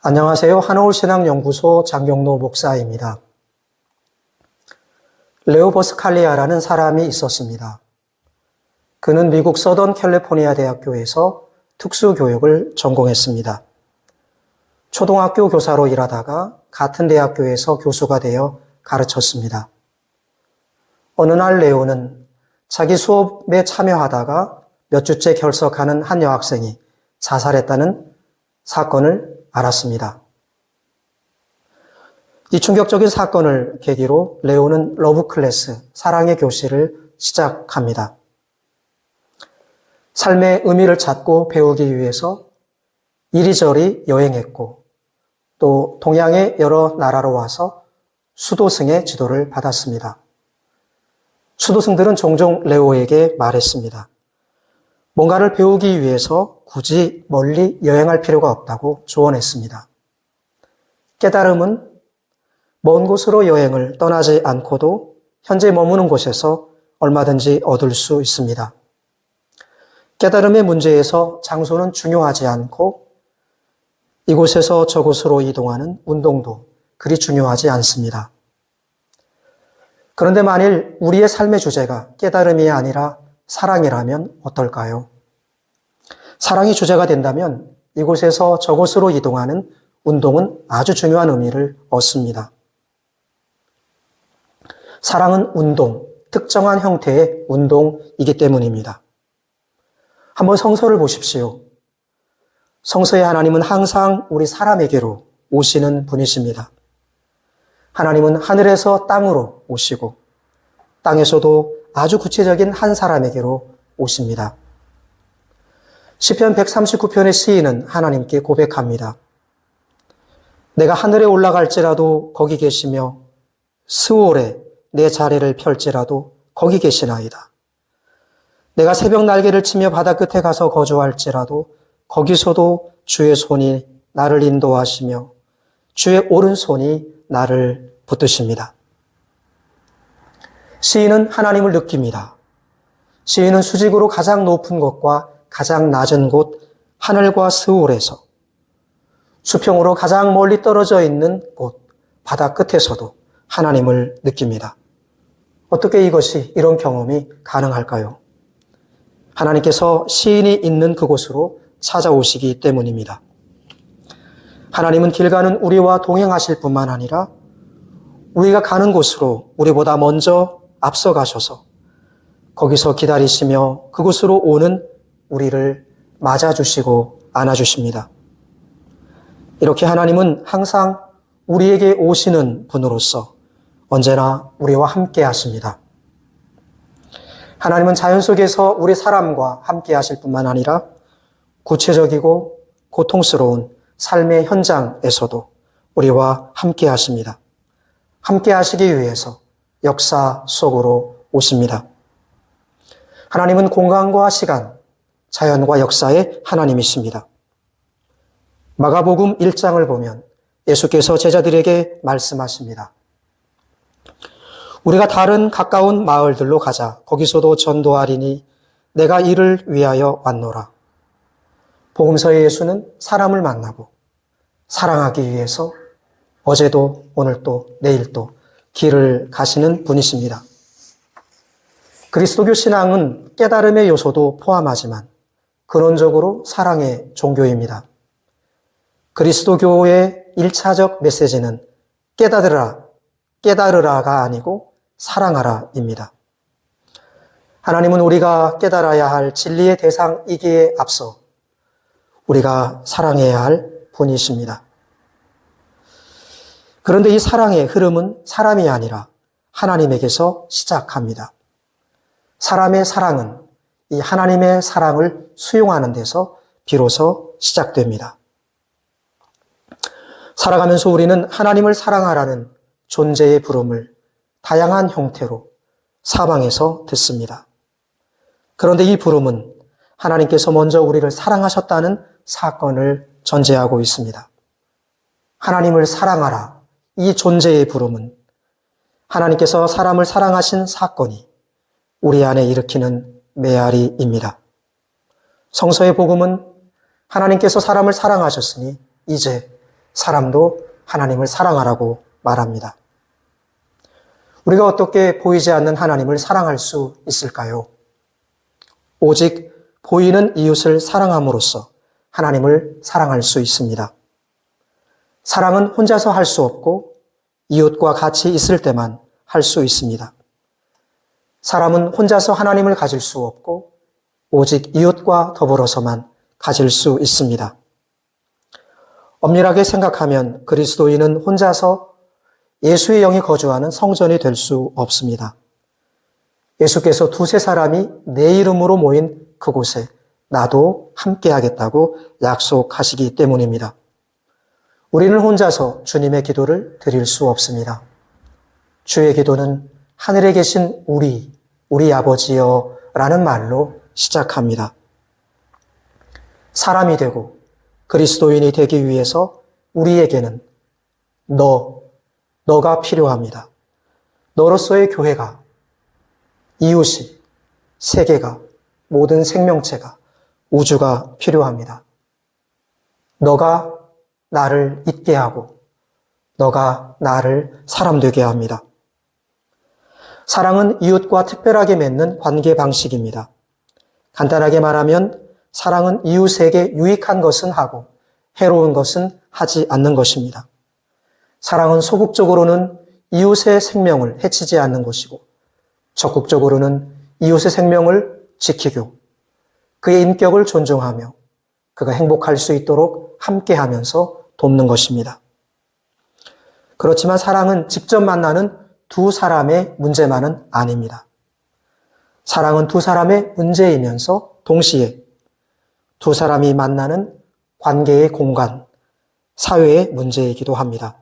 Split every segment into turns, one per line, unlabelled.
안녕하세요. 한옥신앙연구소 장경로 목사입니다. 레오 버스칼리아라는 사람이 있었습니다. 그는 미국 서던 캘리포니아 대학교에서 특수교육을 전공했습니다. 초등학교 교사로 일하다가 같은 대학교에서 교수가 되어 가르쳤습니다. 어느 날 레오는 자기 수업에 참여하다가 몇 주째 결석하는 한 여학생이 자살했다는 사건을 알았습니다. 이 충격적인 사건을 계기로 레오는 러브 클래스, 사랑의 교실을 시작합니다. 삶의 의미를 찾고 배우기 위해서 이리저리 여행했고 또 동양의 여러 나라로 와서 수도승의 지도를 받았습니다. 수도승들은 종종 레오에게 말했습니다. 뭔가를 배우기 위해서 굳이 멀리 여행할 필요가 없다고 조언했습니다. 깨달음은 먼 곳으로 여행을 떠나지 않고도 현재 머무는 곳에서 얼마든지 얻을 수 있습니다. 깨달음의 문제에서 장소는 중요하지 않고 이곳에서 저곳으로 이동하는 운동도 그리 중요하지 않습니다. 그런데 만일 우리의 삶의 주제가 깨달음이 아니라 사랑이라면 어떨까요? 사랑이 주제가 된다면 이곳에서 저곳으로 이동하는 운동은 아주 중요한 의미를 얻습니다. 사랑은 운동, 특정한 형태의 운동이기 때문입니다. 한번 성서를 보십시오. 성서의 하나님은 항상 우리 사람에게로 오시는 분이십니다. 하나님은 하늘에서 땅으로 오시고 땅에서도 아주 구체적인 한 사람에게로 오십니다. 시편 139편의 시인은 하나님께 고백합니다. 내가 하늘에 올라갈지라도 거기 계시며 스올에 내 자리를 펼지라도 거기 계시나이다. 내가 새벽 날개를 치며 바다 끝에 가서 거주할지라도 거기서도 주의 손이 나를 인도하시며 주의 오른손이 나를 붙드십니다. 시인은 하나님을 느낍니다. 시인은 수직으로 가장 높은 곳과 가장 낮은 곳 하늘과 스올에서 수평으로 가장 멀리 떨어져 있는 곳 바다 끝에서도 하나님을 느낍니다. 어떻게 이것이 이런 경험이 가능할까요? 하나님께서 시인이 있는 그곳으로 찾아오시기 때문입니다. 하나님은 길 가는 우리와 동행하실 뿐만 아니라 우리가 가는 곳으로 우리보다 먼저 앞서 가셔서 거기서 기다리시며 그곳으로 오는 우리를 맞아주시고 안아주십니다. 이렇게 하나님은 항상 우리에게 오시는 분으로서 언제나 우리와 함께 하십니다. 하나님은 자연 속에서 우리 사람과 함께 하실 뿐만 아니라 구체적이고 고통스러운 삶의 현장에서도 우리와 함께 하십니다. 함께 하시기 위해서 역사 속으로 오십니다. 하나님은 공간과 시간, 자연과 역사의 하나님이십니다. 마가복음 1장을 보면 예수께서 제자들에게 말씀하십니다. 우리가 다른 가까운 마을들로 가자. 거기서도 전도하리니 내가 이를 위하여 왔노라. 복음서의 예수는 사람을 만나고 사랑하기 위해서 어제도 오늘도 내일도 길을 가시는 분이십니다. 그리스도교 신앙은 깨달음의 요소도 포함하지만 근원적으로 사랑의 종교입니다. 그리스도교의 1차적 메시지는 깨달으라가 아니고 사랑하라입니다. 하나님은 우리가 깨달아야 할 진리의 대상이기에 앞서 우리가 사랑해야 할 분이십니다. 그런데 이 사랑의 흐름은 사람이 아니라 하나님에게서 시작합니다. 사람의 사랑은 이 하나님의 사랑을 수용하는 데서 비로소 시작됩니다. 살아가면서 우리는 하나님을 사랑하라는 존재의 부름을 다양한 형태로 사방에서 듣습니다. 그런데 이 부름은 하나님께서 먼저 우리를 사랑하셨다는 사건을 전제하고 있습니다. 하나님을 사랑하라. 이 존재의 부름은 하나님께서 사람을 사랑하신 사건이 우리 안에 일으키는 메아리입니다. 성서의 복음은 하나님께서 사람을 사랑하셨으니 이제 사람도 하나님을 사랑하라고 말합니다. 우리가 어떻게 보이지 않는 하나님을 사랑할 수 있을까요? 오직 보이는 이웃을 사랑함으로써 하나님을 사랑할 수 있습니다. 사랑은 혼자서 할 수 없고 이웃과 같이 있을 때만 할 수 있습니다. 사람은 혼자서 하나님을 가질 수 없고 오직 이웃과 더불어서만 가질 수 있습니다. 엄밀하게 생각하면 그리스도인은 혼자서 예수의 영이 거주하는 성전이 될 수 없습니다. 예수께서 두세 사람이 내 이름으로 모인 그곳에 나도 함께 하겠다고 약속하시기 때문입니다. 우리는 혼자서 주님의 기도를 드릴 수 없습니다. 주의 기도는 하늘에 계신 우리 아버지여 라는 말로 시작합니다. 사람이 되고 그리스도인이 되기 위해서 우리에게는 너가 필요합니다. 너로서의 교회가, 이웃이, 세계가, 모든 생명체가, 우주가 필요합니다. 너가 나를 있게 하고 너가 나를 사람 되게 합니다. 사랑은 이웃과 특별하게 맺는 관계 방식입니다. 간단하게 말하면 사랑은 이웃에게 유익한 것은 하고 해로운 것은 하지 않는 것입니다. 사랑은 소극적으로는 이웃의 생명을 해치지 않는 것이고 적극적으로는 이웃의 생명을 지키고 그의 인격을 존중하며 그가 행복할 수 있도록 함께하면서 돕는 것입니다. 그렇지만 사랑은 직접 만나는 두 사람의 문제만은 아닙니다. 사랑은 두 사람의 문제이면서 동시에 두 사람이 만나는 관계의 공간, 사회의 문제이기도 합니다.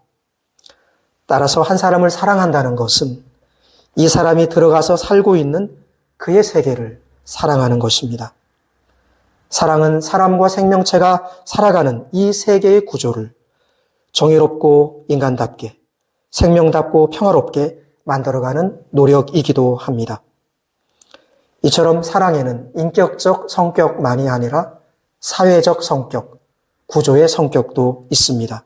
따라서 한 사람을 사랑한다는 것은 이 사람이 들어가서 살고 있는 그의 세계를 사랑하는 것입니다. 사랑은 사람과 생명체가 살아가는 이 세계의 구조를 정의롭고 인간답게, 생명답고 평화롭게 만들어가는 노력이기도 합니다. 이처럼 사랑에는 인격적 성격만이 아니라 사회적 성격, 구조의 성격도 있습니다.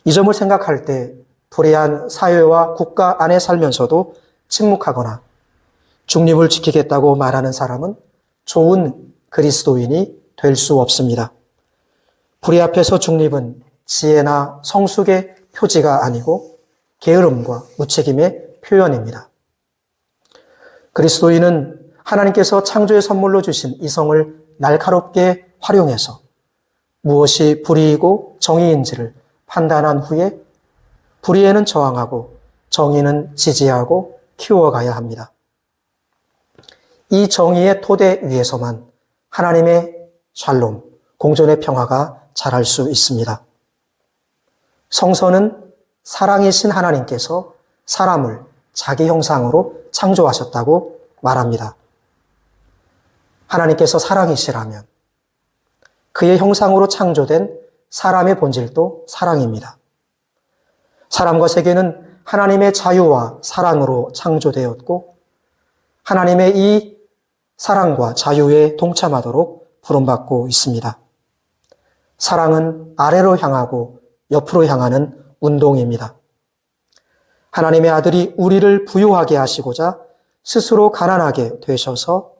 이 점을 생각할 때 불의한 사회와 국가 안에 살면서도 침묵하거나 중립을 지키겠다고 말하는 사람은 좋은 그리스도인이 될 수 없습니다. 불의 앞에서 중립은 지혜나 성숙의 표지가 아니고 게으름과 무책임의 표현입니다. 그리스도인은 하나님께서 창조의 선물로 주신 이성을 날카롭게 활용해서 무엇이 불의이고 정의인지를 판단한 후에 불의에는 저항하고 정의는 지지하고 키워가야 합니다. 이 정의의 토대 위에서만 하나님의 샬롬, 공존의 평화가 자랄 수 있습니다. 성서는 사랑이신 하나님께서 사람을 자기 형상으로 창조하셨다고 말합니다. 하나님께서 사랑이시라면 그의 형상으로 창조된 사람의 본질도 사랑입니다. 사람과 세계는 하나님의 자유와 사랑으로 창조되었고 하나님의 이 사랑과 자유에 동참하도록 부름받고 있습니다. 사랑은 아래로 향하고 옆으로 향하는 운동입니다. 하나님의 아들이 우리를 부유하게 하시고자 스스로 가난하게 되셔서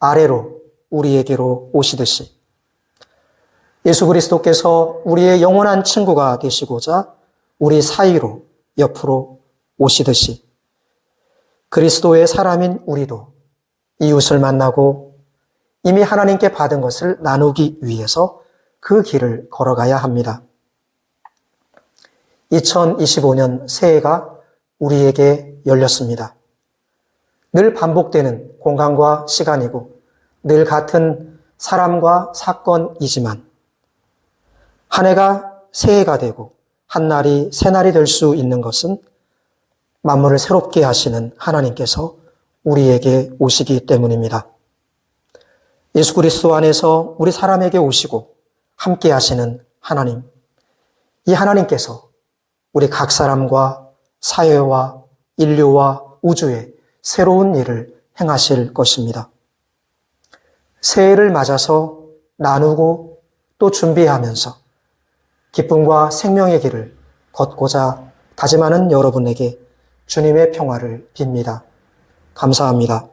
아래로 우리에게로 오시듯이 예수 그리스도께서 우리의 영원한 친구가 되시고자 우리 사이로 옆으로 오시듯이 그리스도의 사람인 우리도 이웃을 만나고 이미 하나님께 받은 것을 나누기 위해서 그 길을 걸어가야 합니다. 2025년 새해가 우리에게 열렸습니다. 늘 반복되는 공간과 시간이고 늘 같은 사람과 사건이지만 한 해가 새해가 되고 한 날이 새날이 될 수 있는 것은 만물을 새롭게 하시는 하나님께서 우리에게 오시기 때문입니다. 예수 그리스도 안에서 우리 사람에게 오시고 함께 하시는 하나님, 이 하나님께서 우리 각 사람과 사회와 인류와 우주에 새로운 일을 행하실 것입니다. 새해를 맞아서 나누고 또 준비하면서 기쁨과 생명의 길을 걷고자 다짐하는 여러분에게 주님의 평화를 빕니다. 감사합니다.